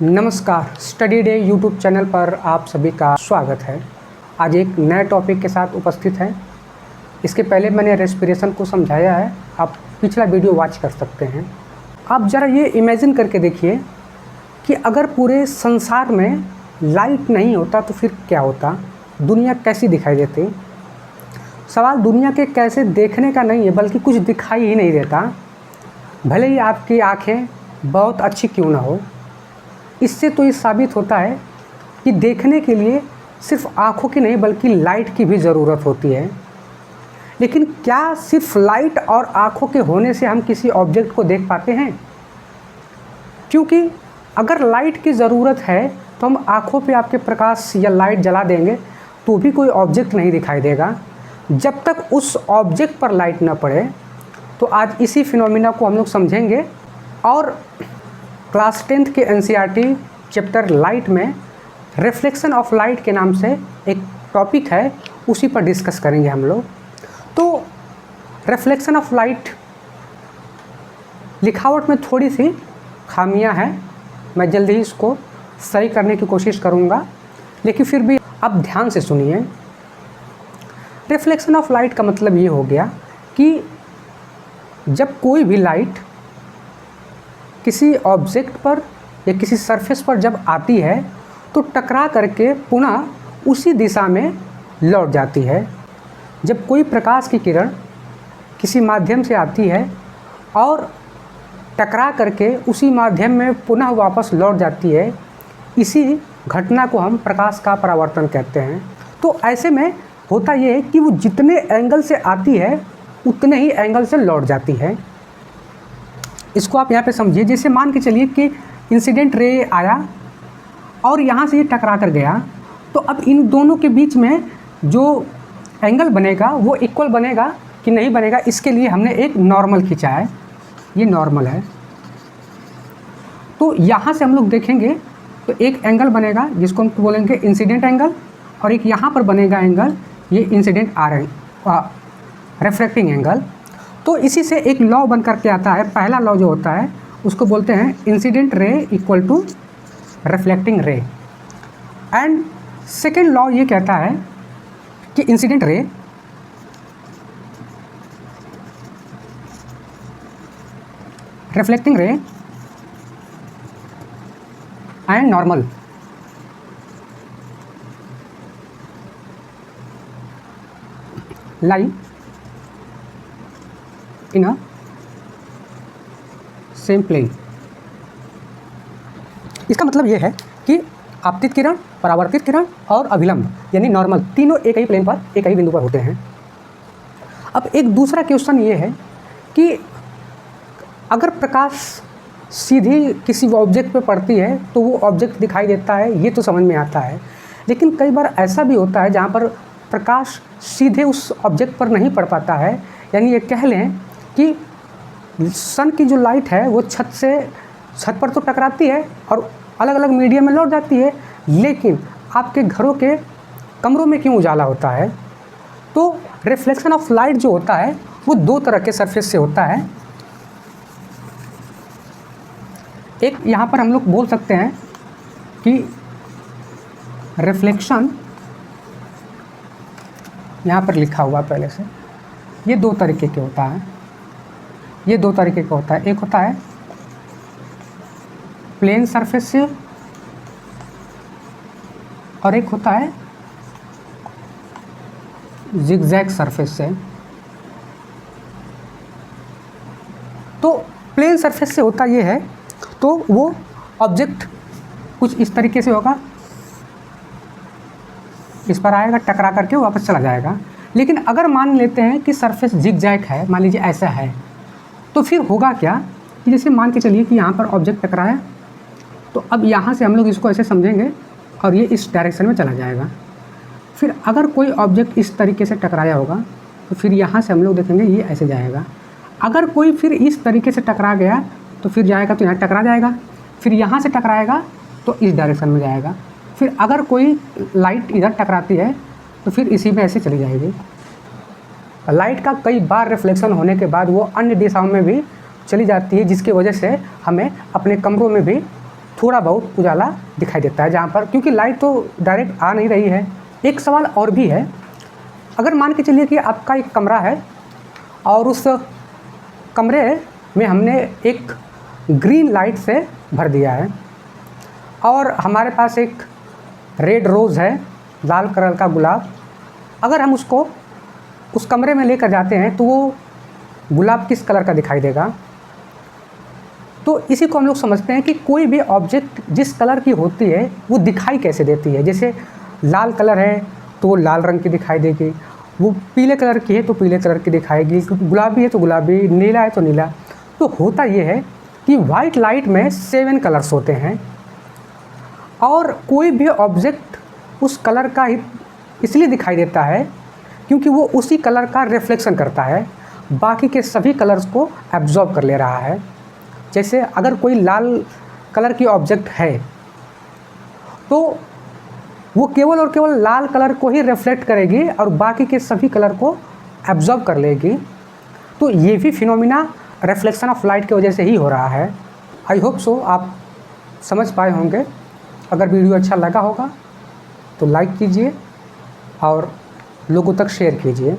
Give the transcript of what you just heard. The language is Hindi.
नमस्कार, स्टडी डे यूट्यूब चैनल पर आप सभी का स्वागत है। आज एक नए टॉपिक के साथ उपस्थित हैं। इसके पहले मैंने रेस्पिरेशन को समझाया है, आप पिछला वीडियो वॉच कर सकते हैं। आप ज़रा ये इमेजिन करके देखिए कि अगर पूरे संसार में लाइट नहीं होता तो फिर क्या होता, दुनिया कैसी दिखाई देती। सवाल दुनिया के कैसे देखने का नहीं है, बल्कि कुछ दिखाई ही नहीं देता, भले ही आपकी आँखें बहुत अच्छी क्यों ना हो। इससे तो ये साबित होता है कि देखने के लिए सिर्फ आँखों की नहीं बल्कि लाइट की भी ज़रूरत होती है। लेकिन क्या सिर्फ लाइट और आँखों के होने से हम किसी ऑब्जेक्ट को देख पाते हैं? क्योंकि अगर लाइट की ज़रूरत है तो हम आँखों पे आपके प्रकाश या लाइट जला देंगे तो भी कोई ऑब्जेक्ट नहीं दिखाई देगा जब तक उस ऑब्जेक्ट पर लाइट न पड़े। तो आज इसी फिनोमिना को हम लोग समझेंगे और क्लास 10th के NCERT चैप्टर लाइट में रिफ्लेक्शन ऑफ लाइट के नाम से एक टॉपिक है, उसी पर डिस्कस करेंगे हम लोग। तो रिफ्लेक्शन ऑफ लाइट लिखावट में थोड़ी सी खामियां हैं, मैं जल्दी ही इसको सही करने की कोशिश करूंगा, लेकिन फिर भी आप ध्यान से सुनिए। रिफ्लेक्शन ऑफ लाइट का मतलब ये हो गया कि जब कोई भी लाइट किसी ऑब्जेक्ट पर या किसी सरफेस पर जब आती है तो टकरा करके पुनः उसी दिशा में लौट जाती है। जब कोई प्रकाश की किरण किसी माध्यम से आती है और टकरा करके उसी माध्यम में पुनः वापस लौट जाती है, इसी घटना को हम प्रकाश का परावर्तन कहते हैं। तो ऐसे में होता ये है कि वो जितने एंगल से आती है उतने ही एंगल से लौट जाती है। इसको आप यहाँ पे समझिए। जैसे मान के चलिए कि इंसिडेंट रे आया और यहाँ से ये टकरा कर गया, तो अब इन दोनों के बीच में जो एंगल बनेगा वो इक्वल बनेगा कि नहीं बनेगा, इसके लिए हमने एक नॉर्मल खींचा है। ये नॉर्मल है। तो यहाँ से हम लोग देखेंगे तो एक एंगल बनेगा जिसको हम बोलेंगे इंसिडेंट एंगल, और एक यहाँ पर बनेगा एंगल, ये इंसिडेंट रिफ्रैक्टिंग एंगल। तो इसी से एक लॉ बन करके आता है। पहला लॉ जो होता है उसको बोलते हैं incident ray equal to reflecting ray, and second law ये कहता है कि incident ray reflecting ray and normal lie in a same plane. इसका मतलब ये है कि आपतित किरण, परावर्तित किरण और अभिलंब यानी नॉर्मल, तीनों एक ही प्लेन पर, एक ही बिंदु पर होते हैं। अब एक दूसरा क्वेश्चन ये है कि अगर प्रकाश सीधी किसी ऑब्जेक्ट पे पड़ती है तो वो ऑब्जेक्ट दिखाई देता है, ये तो समझ में आता है। लेकिन कई बार ऐसा भी होता है जहाँ पर प्रकाश सीधे उस ऑब्जेक्ट पर नहीं पड़ पाता है, यानी ये कह लें कि सन की जो लाइट है वो छत पर तो टकराती है और अलग अलग मीडियम में लौट जाती है, लेकिन आपके घरों के कमरों में क्यों उजाला होता है? तो रिफ्लेक्शन ऑफ लाइट जो होता है वो दो तरह के सरफेस से होता है। एक यहाँ पर हम लोग बोल सकते हैं कि रिफ्लेक्शन, यहाँ पर लिखा हुआ पहले से, ये दो तरीके के होता है। ये दो तरीके का होता है। एक होता है प्लेन सरफेस से और एक होता है जिगजैग सरफेस से। तो प्लेन सरफेस से होता ये है तो वो ऑब्जेक्ट कुछ इस तरीके से होगा, इस पर आएगा, टकरा करके वापस चला जाएगा। लेकिन अगर मान लेते हैं कि सरफेस जिगजैग है, मान लीजिए ऐसा है, तो फिर होगा क्या कि जैसे मान के चलिए कि यहाँ पर ऑब्जेक्ट टकराया, तो अब यहाँ से हम लोग इसको ऐसे समझेंगे और ये इस डायरेक्शन में चला जाएगा। फिर अगर कोई ऑब्जेक्ट इस तरीके से टकराया होगा तो फिर यहाँ से हम लोग देखेंगे ये ऐसे जाएगा। अगर कोई फिर इस तरीके से टकरा गया तो फिर जाएगा तो यहाँ टकरा जाएगा, फिर यहाँ से टकराएगा तो इस डायरेक्शन में जाएगा। फिर अगर कोई लाइट इधर टकराती है तो फिर इसी में ऐसे चली जाएगी। लाइट का कई बार रिफ्लेक्शन होने के बाद वो अन्य दिशाओं में भी चली जाती है, जिसकी वजह से हमें अपने कमरों में भी थोड़ा बहुत उजाला दिखाई देता है जहाँ पर, क्योंकि लाइट तो डायरेक्ट आ नहीं रही है। एक सवाल और भी है, अगर मान के चलिए कि आपका एक कमरा है और उस कमरे में हमने एक ग्रीन लाइट से भर दिया है और हमारे पास एक रेड रोज़ है, लाल कलर का गुलाब। अगर हम उसको उस कमरे में लेकर जाते हैं तो वो गुलाब किस कलर का दिखाई देगा? तो इसी को हम लोग समझते हैं कि कोई भी ऑब्जेक्ट जिस कलर की होती है वो दिखाई कैसे देती है। जैसे लाल कलर है तो वो लाल रंग की दिखाई देगी, वो पीले कलर की है तो पीले कलर की दिखाएगी, गुलाबी है तो गुलाबी, नीला है तो नीला। तो होता ये है कि वाइट लाइट में 7 कलर्स होते हैं और कोई भी ऑब्जेक्ट उस कलर का ही इसलिए दिखाई देता है क्योंकि वो उसी कलर का रिफ्लेक्शन करता है, बाकी के सभी कलर्स को एब्जॉर्ब कर ले रहा है। जैसे अगर कोई लाल कलर की ऑब्जेक्ट है तो वो केवल और केवल लाल कलर को ही रिफ्लेक्ट करेगी और बाकी के सभी कलर को एब्जॉर्ब कर लेगी। तो ये भी फिनोमिना रिफ्लेक्शन ऑफ लाइट की वजह से ही हो रहा है। आई होप सो आप समझ पाए होंगे। अगर वीडियो अच्छा लगा होगा तो लाइक कीजिए और लोगों तक शेयर कीजिए।